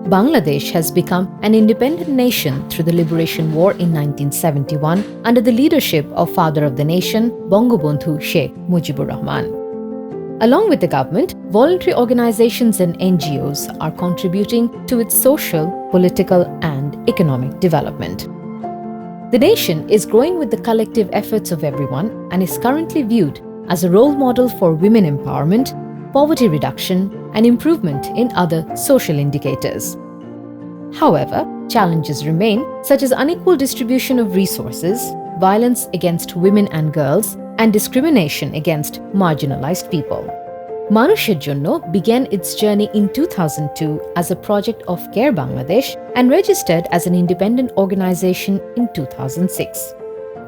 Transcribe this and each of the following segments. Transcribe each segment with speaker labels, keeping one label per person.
Speaker 1: Bangladesh has become an independent nation through the Liberation War in 1971 under the leadership of Father of the Nation, Bangabandhu Sheikh Mujibur Rahman. Along with the government, voluntary organizations and NGOs are contributing to its social, political, and economic development. The nation is growing with the collective efforts of everyone and is currently viewed as a role model for women empowerment, poverty reduction, and improvement in other social indicators. However, challenges remain, such as unequal distribution of resources, violence against women and girls, and discrimination against marginalized people. Manusher Jonno began its journey in 2002 as a project of Care Bangladesh and registered as an independent organization in 2006.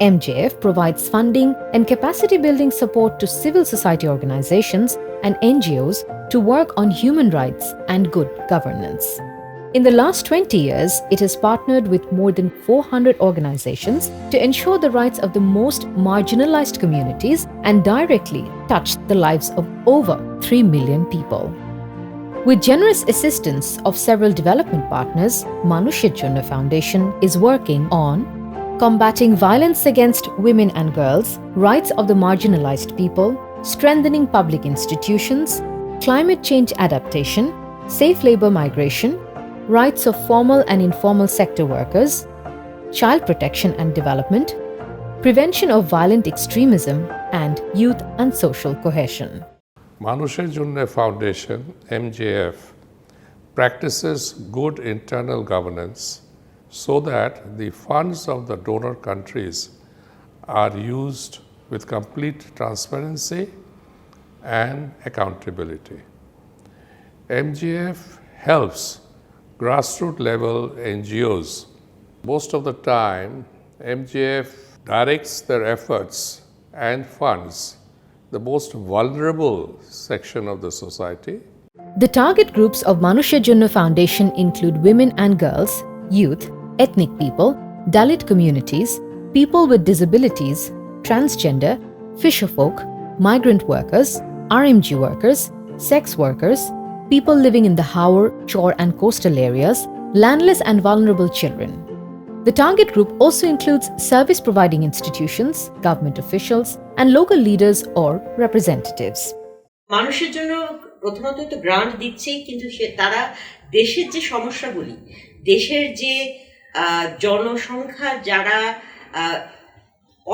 Speaker 1: MJF provides funding and capacity building support to civil society organizations and NGOs to work on human rights and good governance. In the last 20 years, it has partnered with more than 400 organizations to ensure the rights of the most marginalized communities and directly touched the lives of over 3 million people. With generous assistance of several development partners, Manusher Jonno Foundation is working on combating violence against women and girls, rights of the marginalized people, strengthening public institutions, climate change adaptation, safe labor migration, rights of formal and informal sector workers, child protection and development, prevention of violent extremism, and youth and social cohesion.
Speaker 2: Manusher Jonno Foundation, MJF, practices good internal governance so that the funds of the donor countries are used with complete transparency and accountability. MJF helps grassroots level NGOs. Most of the time, MJF directs their efforts and funds the most vulnerable section of the society.
Speaker 1: The target groups of Manusher Jonno Foundation include women and girls, youth, ethnic people, Dalit communities, people with disabilities, transgender, fisherfolk, migrant workers, RMG workers, sex workers, people living in the Howrah, Chor and coastal areas, landless and vulnerable children. The target group also includes service-providing institutions, government officials, and local leaders or representatives.
Speaker 3: মানুষের জন্য প্রথমত তো grant দিচ্ছেই, কিন্তু তারা দেশের যে সমস্যাগুলি, দেশের যে জনসংখ্যা যারা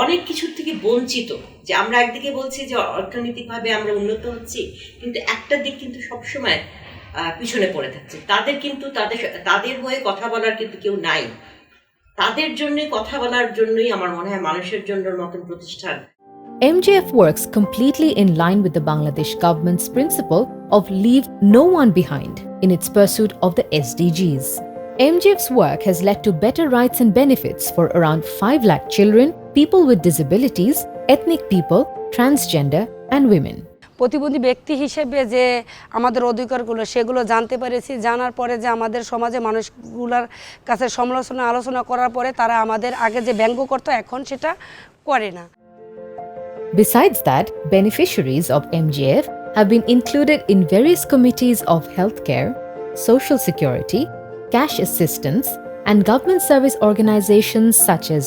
Speaker 3: অনেক কিছুর থেকে বঞ্চিত, যে আমরা একদিকে বলছি যে অর্থনৈতিকভাবে আমরা উন্নত হচ্ছি, কিন্তু একটা দিক কিন্তু সবসময় পিছনে পড়ে থাকছে। তাদের কিন্তু তাদের হয়ে কথা বলার কিন্তু কেউ নাই। তাদের জন্য কথা বলার জন্যই আমার মনে হয় মানুষের জন্যর মতন প্রতিষ্ঠান।
Speaker 1: MJF works completely in line with the Bangladesh government's principle of leave no one behind in its pursuit of the SDGs. MJF's work has led to better rights and benefits for around 5 lakh children, people with disabilities, ethnic people, transgender, and women.
Speaker 4: প্রতিবন্ধী ব্যক্তি হিসেবে যে আমাদের অধিকারগুলো সেগুলো জানতে পেরেছি, জানার পরে যে আমাদের সমাজে মানুষগুলোর কাছে সমালোচনা আলোচনা করার পরে তারা আমাদের আগে যে ব্যঙ্গ করতো এখন সেটা করে না।
Speaker 1: Besides that, beneficiaries of MJF have been included in various committees of healthcare, social security, cash assistance, and government service organizations such as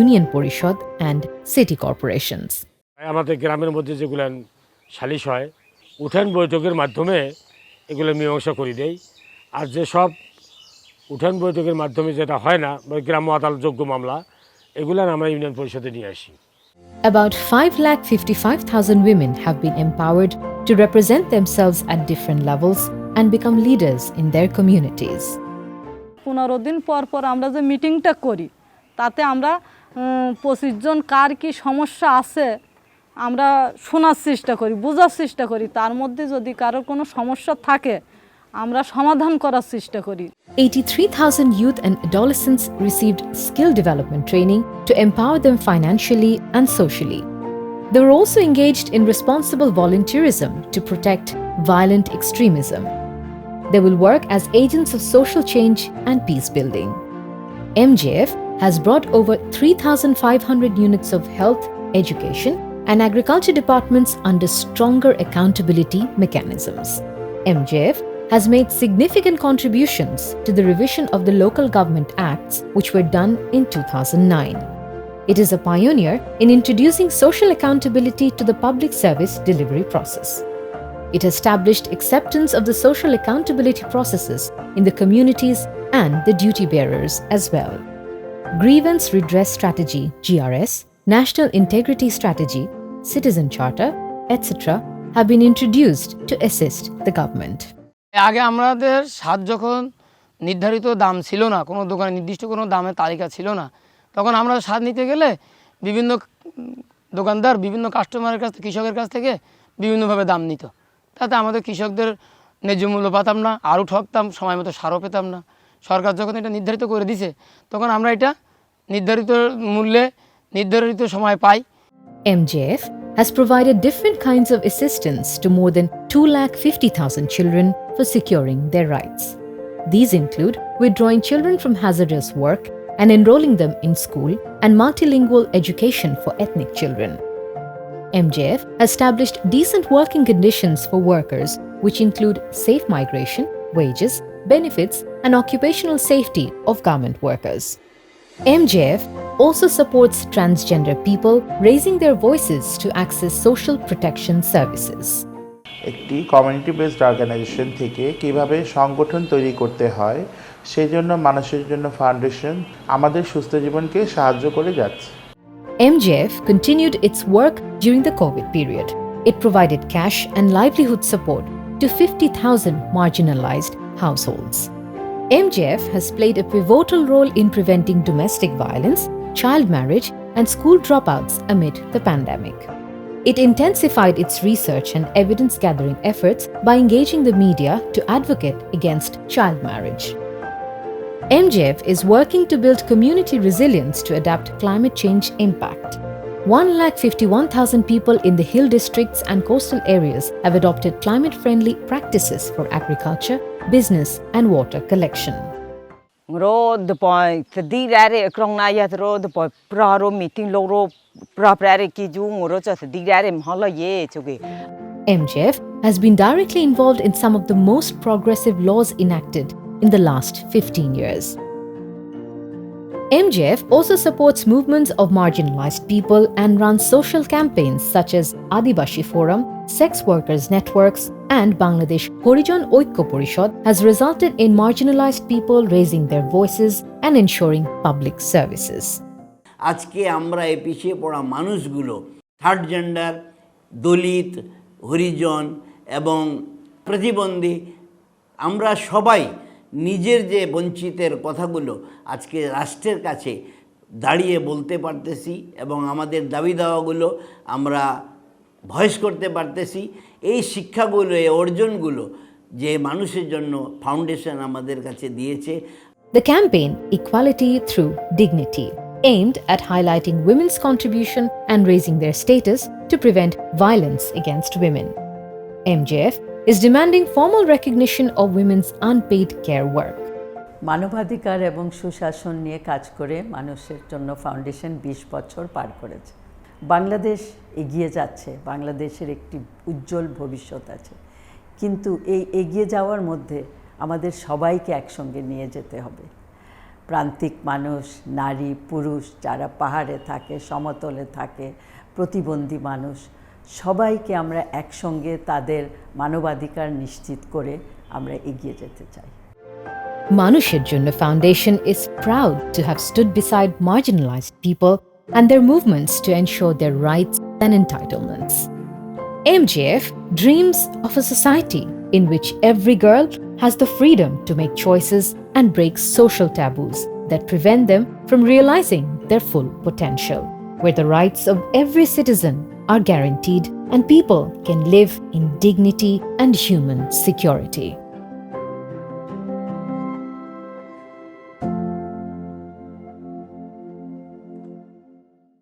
Speaker 1: Union Porishad and city corporations.
Speaker 5: আমাদের গ্রামের মধ্যে যেগুলো সালিশ হয়, উঠান বৈঠকের মাধ্যমে এগুলো মীমাংসা করে দেয়। আর যে সব উঠান বৈঠকের মাধ্যমে যেটা হয় না, গ্রাম্য আদালতযোগ্য মামলা, এগুলো আমরা ইউনিয়ন পরিষদে নিয়ে আসি।
Speaker 1: About 5,55,000 women have been empowered to represent themselves at different levels and become leaders in their communities.
Speaker 6: 15 দিন পর পর আমরা যে মিটিংটা করি, তাতে আমরা 25 জন কার কি সমস্যা আছে আমরা শোনার চেষ্টা করি, বোঝার চেষ্টা করি। তার মধ্যে যদি কারো কোনো সমস্যা থাকে আমরা সমাধান করার চেষ্টা করি।
Speaker 1: 83,000 youth and adolescents received skill development training to empower them financially and socially. They were also engaged in responsible volunteerism to protect violent extremism. They will work as agents of social change and peace building. MJF has brought over 3,500 units of health, education, and agriculture departments under stronger accountability mechanisms. MJF has made significant contributions to the revision of the Local Government Acts, which were done in 2009. It is a pioneer in introducing social accountability to the public service delivery process. It established acceptance of the social accountability processes in the communities and the duty bearers as well. Grievance Redress Strategy (GRS), National Integrity Strategy, Citizen Charter, etc. have been introduced to assist the government.
Speaker 7: আগে আমাদের স্বাদ যখন নির্ধারিত দাম ছিল না, কোনো দোকানে নির্দিষ্ট কোনো দামের তালিকা ছিল না, তখন আমরা স্বাদ নিতে গেলে বিভিন্ন দোকানদার বিভিন্ন কাস্টমারের কাছ থেকে, কৃষকের কাছ থেকে বিভিন্নভাবে দাম নিত। তাতে আমাদের কৃষকদের ন্যায্য মূল্য পেতাম না, আরও ঠকতাম, সময় মতো সারও পেতাম না। সরকার যখন এটা নির্ধারিত করে দিছে, তখন আমরা এটা নির্ধারিত মূল্যে নির্ধারিত সময় পাই।
Speaker 1: MJF has provided different kinds of assistance to more than 250,000 children for securing their rights. These include withdrawing children from hazardous work and enrolling them in school and multilingual education for ethnic children. MJF established decent working conditions for workers, which include safe migration, wages, benefits, and occupational safety of garment workers. MJF also supports transgender people, raising their voices to access social protection services.
Speaker 8: একটি community based organisation থেকে কিভাবে সংগঠন তৈরি করতে হয় সেজন্য মানুষের জন্য ফাউন্ডেশন আমাদের সুস্থ জীবনকে সাহায্য করে যাচ্ছে।
Speaker 1: MJF continued its work during the COVID period. It provided cash and livelihood support to 50,000 marginalized households. MJF has played a pivotal role in preventing domestic violence, child marriage, and school dropouts amid the pandemic. It intensified its research and evidence-gathering efforts by engaging the media to advocate against child marriage. MJF is working to build community resilience to adapt climate change impact. 151,000 people in the hill districts and coastal areas have adopted climate-friendly practices for agriculture, business, and water collection.
Speaker 9: Ngro the point the rare krong na ya ro the point praro meeting loro prapare ki ju ngro cha the rare mhala ye chuge.
Speaker 1: MJF has been directly involved in some of the most progressive laws enacted in the last 15 years. MJF also supports movements of marginalized people and runs social campaigns such as Adibashi Forum, Sex Workers Networks, and Bangladesh Horijon Oikko Porishod has resulted in marginalized people raising their voices and ensuring public services.
Speaker 10: আজকে আমরা এই পিছিয়ে পড়া মানুষগুলো, third gender, দলিত, হরিজন এবং প্রতিবন্ধী, আমরা সবাই নিজের যে বঞ্চিতের কথাগুলো আজকে রাষ্ট্রের কাছে দাঁড়িয়ে বলতে পারতেছি এবং আমাদের দাবি দাওয়াগুলো আমরা ভয়েস করতে পারতেছি। এই শিক্ষাগুলো, এই অর্জনগুলো যে মানুষের জন্য ফাউন্ডেশন আমাদের কাছে দিয়েছে।
Speaker 1: The campaign Equality Through Dignity aimed at highlighting women's contribution and raising their status to prevent violence against women. MJF is demanding formal recognition of women's unpaid care work.
Speaker 11: মানবাধিকার এবং সুশাসন নিয়ে কাজ করে মানুষের জন্য ফাউন্ডেশন 20 বছর পার করেছে। বাংলাদেশ এগিয়ে যাচ্ছে, বাংলাদেশের একটি উজ্জ্বল ভবিষ্যৎ আছে, কিন্তু এই এগিয়ে যাওয়ার মধ্যে আমাদের সবাইকে একসঙ্গে নিয়ে যেতে হবে। প্রান্তিক মানুষ, নারী, পুরুষ, যারা পাহাড়ে থাকে, সমতলে থাকে, প্রতিবন্ধী মানুষ, সবাইকে আমরা একসঙ্গে তাদের মানবাধিকার নিশ্চিত করে আমরা এগিয়ে যেতে চাই।
Speaker 1: Manusher Jonno Foundation is proud to have stood beside marginalized people and their movements to ensure their rights and entitlements. MJF dreams of a society in which every girl has the freedom to make choices and break social taboos that prevent them from realizing their full potential, where the rights of every citizen are guaranteed and people can live in dignity and human security.